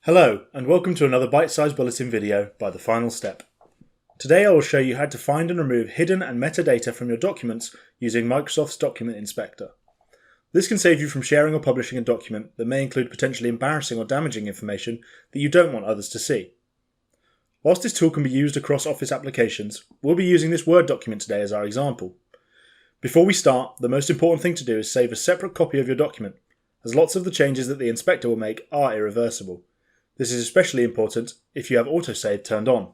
Hello, and welcome to another bite-sized bulletin video by The Final Step. Today I will show you how to find and remove hidden and metadata from your documents using Microsoft's Document Inspector. This can save you from sharing or publishing a document that may include potentially embarrassing or damaging information that you don't want others to see. Whilst this tool can be used across Office applications, we'll be using this Word document today as our example. Before we start, the most important thing to do is save a separate copy of your document, as lots of the changes that the inspector will make are irreversible. This is especially important if you have autosave turned on.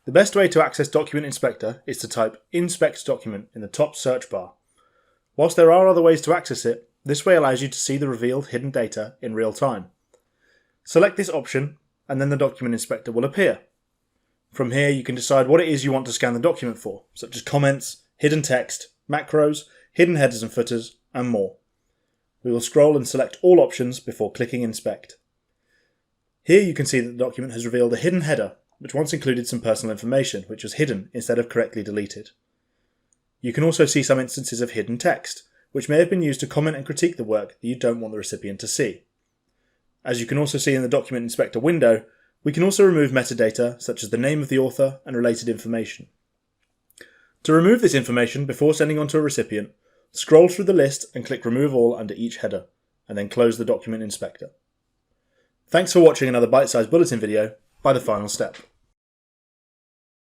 The best way to access Document Inspector is to type Inspect Document in the top search bar. Whilst there are other ways to access it, this way allows you to see the revealed hidden data in real time. Select this option and then the Document Inspector will appear. From here you can decide what it is you want to scan the document for, such as comments, hidden text, macros, hidden headers and footers, and more. We will scroll and select all options before clicking Inspect. Here you can see that the document has revealed a hidden header, which once included some personal information, which was hidden instead of correctly deleted. You can also see some instances of hidden text, which may have been used to comment and critique the work that you don't want the recipient to see. As you can also see in the Document Inspector window, we can also remove metadata such as the name of the author and related information. To remove this information before sending on to a recipient, scroll through the list and click Remove All under each header, and then close the Document Inspector. Thanks for watching another bite-sized bulletin video by The Final Step.